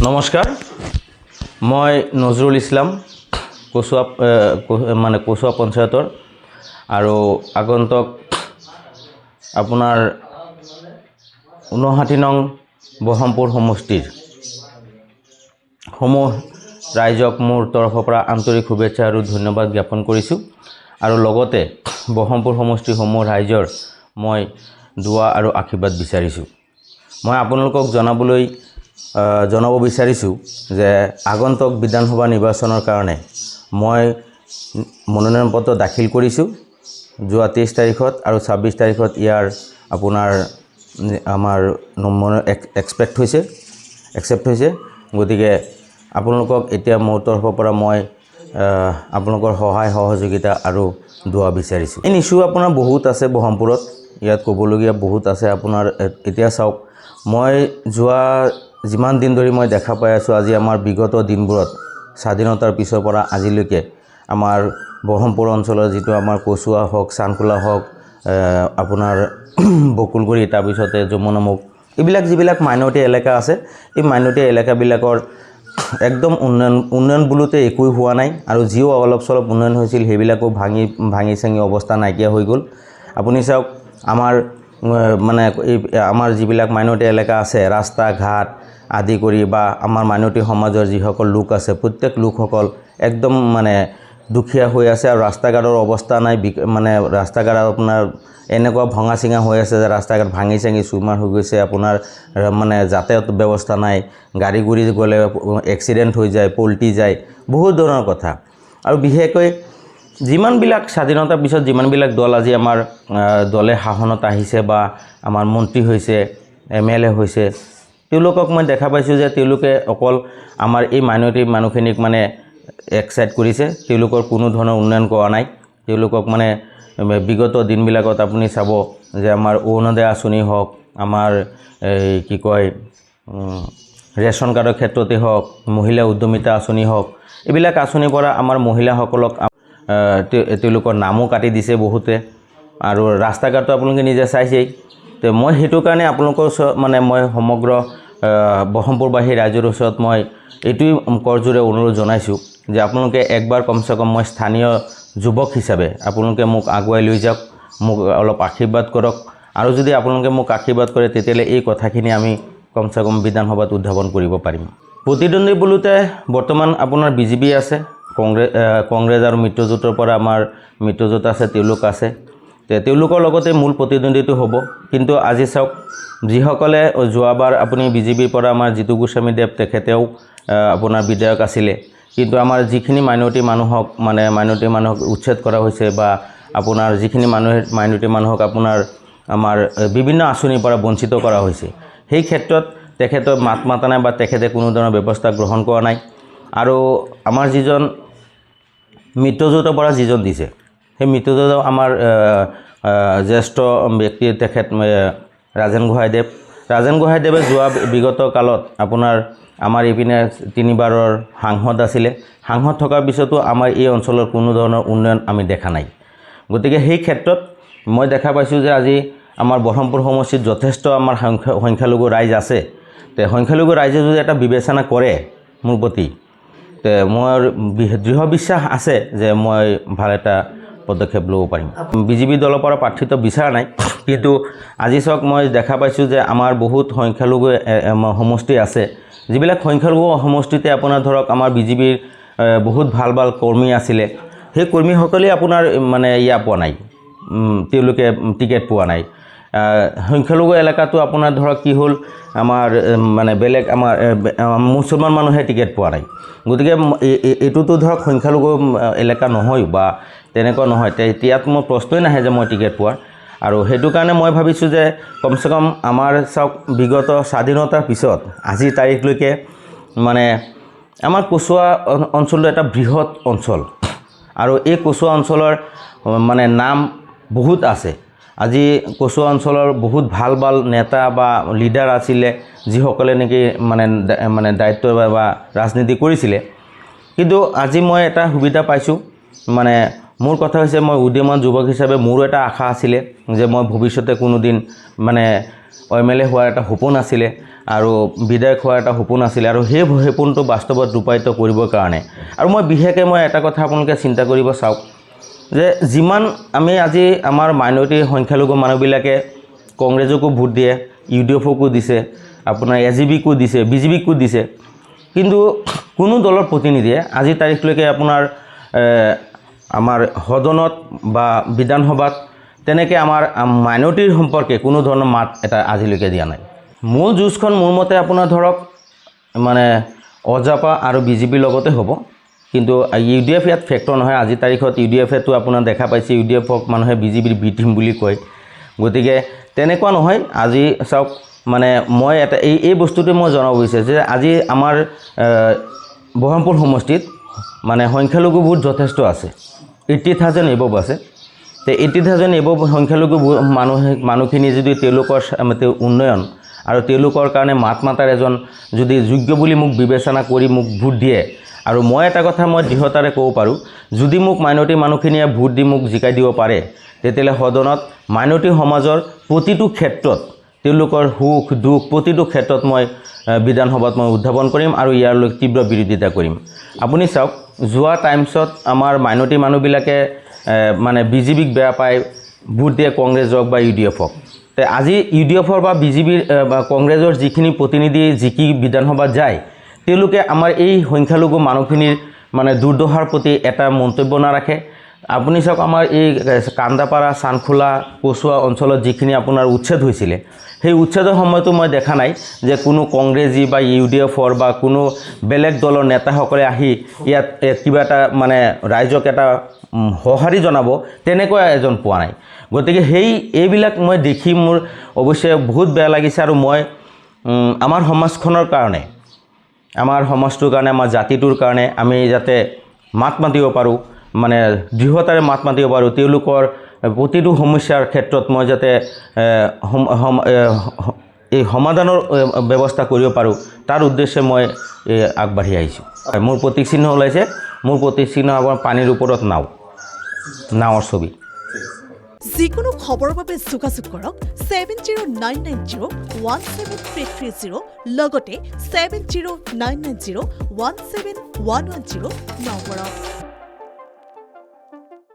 নমস্কাৰ, মই নজৰুল ইছলাম কচুৱা কচুৱা পঞ্চায়তৰ আৰু আগন্তুক আপোনাৰ 59 নং বহমপুৰ সমষ্টিৰ সমূহ ৰাইজক মোৰ তৰফৰ পৰা আন্তৰিক শুভেচ্ছা আৰু ধন্যবাদ জ্ঞাপন কৰিছোঁ আৰু লগতে বহমপুৰ সমষ্টিৰ সমূহ ৰাইজৰ মই দোৱা আৰু আশীৰ্বাদ বিচাৰিছোঁ। মই আপোনালোকক জনাব বিচাৰিছোঁ যে আগন্তুক বিধানসভা নিৰ্বাচনৰ কাৰণে মই মনোনয়ন পত্ৰ দাখিল কৰিছোঁ। যোৱা 23 তাৰিখত আৰু 26 তাৰিখত ইয়াৰ আপোনাৰ আমাৰ একচেপ্ট হৈছে। গতিকে আপোনালোকক এতিয়া মোৰ তৰফৰ পৰা মই আপোনালোকৰ সহায় সহযোগিতা আৰু দোৱা বিচাৰিছোঁ। এই ইস্যু আপোনাৰ বহুত আছে বহমপুৰত, ইয়াত ক'বলগীয়া বহুত আছে। আপোনাৰ এতিয়া চাওক, মই যোৱা যিমান দিন ধৰি মই দেখা পাই আছোঁ, আজি আমাৰ বিগত দিনবোৰত স্বাধীনতাৰ পিছৰ পৰা আজিলৈকে আমাৰ বহমপুৰ অঞ্চলৰ যিটো আমাৰ কচুৱা হওক, চানখোলা হওক, আপোনাৰ বকুলগুৰি, তাৰপিছতে যমুনামুখ, এইবিলাক যিবিলাক মাইনৰিটি এলেকা আছে, এই মাইনৰিটি এলেকাবিলাকৰ একদম উন্নয়ন বোলোতে একোই হোৱা নাই আৰু যিও অলপ চলপ উন্নয়ন হৈছিল সেইবিলাকো ভাঙি চাঙি অৱস্থা নাইকিয়া হৈ গ'ল। আপুনি চাওক, আমাৰ যিবিলাক মাইনৰিটি এলেকা আছে, ৰাস্তা ঘাট আদি কৰি বা আমাৰ মাইনৰিটি সমাজৰ যিসকল লোক আছে, প্ৰত্যেক লোকসকল একদম দুখীয়া হৈ আছে আৰু ৰাস্তা ঘাটৰ অৱস্থা নাই। ৰাস্তা ঘাট আপোনাৰ এনেকুৱা ভঙা চিঙা হৈ আছে যে ৰাস্তা ঘাট ভাঙি চাঙি চুৰমাৰ হৈ গৈছে। আপোনাৰ যাতায়াত ব্যৱস্থা নাই, গাড়ী গুড়ি গ'লে এক্সিডেণ্ট হৈ যায়, পল্টি যায়, বহুত ধৰণৰ কথা। আৰু বিশেষকৈ যিমানবিলাক স্বাধীনতাৰ পিছত যিমানবিলাক দল আজি আমাৰ দলে শাসনত আহিছে বা আমাৰ মন্ত্ৰী হৈছে, MLA হৈছে, তেওঁলোকক মই দেখা পাইছোঁ যে তেওঁলোকে অকল আমাৰ এই মাইনৰিটি মানুহখিনিক এক সাইড কৰিছে। তেওঁলোকৰ কোনো ধৰণৰ উন্নয়ন কৰা নাই। তেওঁলোকক বিগত দিনবিলাকত আপুনি চাব যে আমাৰ অৰুণোদয় আঁচনি হওক, আমাৰ ৰেচন কাৰ্ডৰ ক্ষেত্ৰতে হওক, মহিলা উদ্যমিতা আঁচনি হওক, এইবিলাক আঁচনিৰ পৰা আমাৰ মহিলাসকলক তেওঁলোকৰ নামো কাটি দিছে বহুতে। আৰু ৰাস্তা ঘাটটো আপোনালোকে নিজে চাইছেই। তো মই সেইটো কাৰণে আপোনালোকৰ ওচৰত মই সমগ্ৰ বহমপুৰবাসী ৰাইজৰ ওচৰত মই এইটোৱেই কৰজোৰে অনুৰোধ জনাইছোঁ যে আপোনালোকে একবাৰ কমচে কম মই স্থানীয় যুৱক হিচাপে আপোনালোকে মোক আগুৱাই লৈ যাওক, মোক অলপ আশীৰ্বাদ কৰক। আৰু যদি আপোনালোকে মোক আশীৰ্বাদ কৰে তেতিয়াহ'লে এই কথাখিনি আমি কমচে কম বিধানসভাত উত্থাপন কৰিব পাৰিম। প্ৰতিদ্বন্দ্বী বোলোতে বৰ্তমান আপোনাৰ BJP আছে, কংগ্ৰেছ আৰু মিত্ৰজোঁটৰ পৰা আমাৰ মিত্ৰজোঁট আছে, তেওঁলোক আছে। তেওঁলোকৰ লগতে মূল প্ৰতিদ্বন্দ্বীটো হ'ব। কিন্তু আজি চাওক, যিসকলে যোৱাবাৰ আপুনি BJPৰ পৰা আমাৰ জিতু গোস্বামীদেৱ, তেখেতেও আপোনাৰ বিধায়ক আছিলে। কিন্তু আমাৰ যিখিনি মাইনৰিটি মানুহক উচ্ছেদ কৰা হৈছে বা আপোনাৰ যিখিনি মাইনৰিটি মানুহক আপোনাৰ আমাৰ বিভিন্ন আঁচনিৰ পৰা বঞ্চিত কৰা হৈছে, সেই ক্ষেত্ৰত তেখেতৰ মাত মাতা নাই বা তেখেতে কোনো ধৰণৰ ব্যৱস্থা গ্ৰহণ কৰা নাই। আৰু আমাৰ যিজন মিত্ৰজোঁটৰ পৰা যিজন দিছে, সেই মিত্ৰজোঁট আমাৰ জ্যেষ্ঠ ব্যক্তি তেখেত ৰাজেন গোহাঁইদেৱে যোৱা বিগত কালত আপোনাৰ আমাৰ এইপিনে 3 বাৰৰ সাংসদ আছিলে। সাংসদ থকাৰ পিছতো আমাৰ এই অঞ্চলৰ কোনো ধৰণৰ উন্নয়ন আমি দেখা নাই। গতিকে সেই ক্ষেত্ৰত মই দেখা পাইছোঁ যে আজি আমাৰ বহমপুৰ সমষ্টিত যথেষ্ট আমাৰ সংখ্যালঘু ৰাইজ আছে। সংখ্যালঘু ৰাইজে যদি এটা বিবেচনা কৰে মোৰ প্ৰতি, মোৰ দৃঢ় বিশ্বাস আছে যে মই ভাল এটা পদক্ষেপ ল'ব পাৰিম। BJP দলৰ পৰা প্ৰাৰ্থিত্ব বিচৰা নাই। কিন্তু আজি চাওক, মই দেখা পাইছোঁ যে আমাৰ বহুত সংখ্যালঘু সমষ্টি আছে, যিবিলাক সংখ্যালঘু সমষ্টিতে আপোনাৰ ধৰক আমাৰ BJPৰ বহুত ভাল কৰ্মী আছিলে। সেই কৰ্মীসকলে আপোনাৰ পোৱা নাই, তেওঁলোকে টিকেট পোৱা নাই। সংখ্যালঘু এলেকাটো আপোনাৰ ধৰক কি হ'ল, আমাৰ বেলেগ আমাৰ মুছলমান মানুহে টিকেট পোৱা নাই। গতিকে এইটোতো ধৰক সংখ্যালঘু এলেকা নহয় বা তেনেকুৱা নহয়। ইয়াত মোৰ প্ৰশ্নই নাহে যে মই টিকেট পোৱাৰ। আৰু সেইটো কাৰণে মই ভাবিছোঁ যে কমচে কম আমাৰ চাওক, বিগত স্বাধীনতাৰ পিছত আজিৰ তাৰিখলৈকে আমাৰ কচুৱা অঞ্চলটো এটা বৃহৎ অঞ্চল আৰু এই কচুৱা অঞ্চলৰ নাম বহুত আছে। আজি কচুৱা অঞ্চলৰ বহুত ভাল নেতা বা লিডাৰ আছিলে, যিসকলে নেকি দায়িত্ব বা ৰাজনীতি কৰিছিলে। কিন্তু আজি মই এটা সুবিধা পাইছোঁ। মোৰ কথা হৈছে, মই উদীয়মান যুৱক হিচাপে মোৰো এটা আশা আছিলে যে মই ভৱিষ্যতে কোনো দিন MLA হোৱাৰ এটা সপোন আছিলে। আৰু বিধায়ক হোৱাৰ এটা সপোন আছিলে আৰু সেই সপোনটো বাস্তৱত ৰূপায়িত কৰিবৰ কাৰণে আৰু মই বিশেষকৈ মই এটা কথা আপোনালোকে চিন্তা কৰিব চাওক যে যিমান আমি আজি আমাৰ মাইনৰিটি সংখ্যালঘু মানুহবিলাকে কংগ্ৰেছকো ভোট দিয়ে UDFকো দিছে আপোনাৰ AGBকো দিছে BJPকো দিছে কিন্তু কোনো দলৰ প্ৰতিনিধিয়ে আজি তাৰিখলৈকে আপোনাৰ আমাৰ সদনত বা বিধানসভাত তেনেকৈ আমাৰ মাইনৰিটিৰ সম্পৰ্কে কোনো ধৰণৰ মাত এটা আজিলৈকে দিয়া নাই মূল যুঁজখন মোৰ মতে আপোনাৰ ধৰক মানে অজাপা আৰু BJPৰ লগতে হ'ব কিন্তু UDF ইয়াত ফেক্টৰ নহয় আজি তাৰিখত UDFটো আপোনাৰ দেখা পাইছে UDFক মানুহে BJPৰ বি টিম বুলি কয় গতিকে তেনেকুৱা নহয় আজি চাওক মানে মই এটা এই বস্তুটো মই জনাব বিচাৰিছোঁ যে আজি আমাৰ বহৰমপুৰ সমষ্টিত মানে সংখ্যালঘু ভোট যথেষ্ট আছে 80,000 এবভ আছে তে 80,000 এবভ সংখ্যালঘু মানুহখিনি যদি তেওঁলোকৰ উন্নয়ন আৰু তেওঁলোকৰ কাৰণে মাত মাতাৰ এজন যদি যোগ্য বুলি মোক বিবেচনা কৰি মোক ভোট দিয়ে আৰু মই এটা কথা মই দৃঢ়তাৰে ক'ব পাৰোঁ যদি মোক মাইনৰিটি মানুহখিনিয়ে ভোট দি মোক জিকাই দিব পাৰে তেতিয়াহ'লে সদনত মাইনৰিটি সমাজৰ প্ৰতিটো ক্ষেত্ৰত তেওঁলোকৰ সুখ দুখ প্ৰতিটো ক্ষেত্ৰত মই বিধানসভাত মই উত্থাপন কৰিম আৰু ইয়াৰলৈ তীব্ৰ বিৰোধিতা কৰিম আপুনি চাওক যোৱা টাইমছত আমাৰ মাইনৰিটি মানুহবিলাকে মানে BJPক বেয়া পায় ভোট দিয়ে কংগ্ৰেছক বা UDFক তে আজি UDFৰ বা BJPৰ বা কংগ্ৰেছৰ যিখিনি প্ৰতিনিধি জিকি বিধানসভাত যায় তেওঁলোকে আমাৰ এই সংখ্যালঘু মানুহখিনিৰ মানে দুৰ্দশাৰ প্ৰতি এটা মন্তব্য নাৰাখে আপুনি চাওক আমাৰ এই কান্দাপাৰা চানখোলা কচুৱা অঞ্চলত যিখিনি আপোনাৰ উচ্ছেদ হৈছিলে সেই উচ্ছেদৰ সময়তো মই দেখা নাই যে কোনো কংগ্ৰেছী বা UDFৰ বা কোনো বেলেগ দলৰ নেতাসকলে আহি ইয়াত কিবা এটা মানে ৰাইজক এটা সঁহাৰি জনাব তেনেকুৱা এজন পোৱা নাই গতিকে এইবিলাক মই দেখি মোৰ অৱশ্যে বহুত বেয়া লাগিছে আৰু মই আমাৰ সমাজখনৰ কাৰণে আমাৰ সমাজটোৰ কাৰণে আমাৰ জাতিটোৰ কাৰণে আমি যাতে মাত মাতিব পাৰোঁ মানে দৃঢ়তাৰে মাত মাতিব পাৰোঁ তেওঁলোকৰ প্ৰতিটো সমস্যাৰ ক্ষেত্ৰত মই যাতে এই সমাধানৰ ব্যৱস্থা কৰিব পাৰোঁ তাৰ উদ্দেশ্যে মই আগবাঢ়ি আহিছোঁ মোৰ প্ৰতীক চিহ্ন ওলাইছে মোৰ প্ৰতীক চিহ্ন আপোনাৰ পানীৰ ওপৰত নাৱৰ ছবি যিকোনো খবৰৰ বাবে যোগাযোগ কৰক 7099017330 লগতে 7099017110 নম্বৰত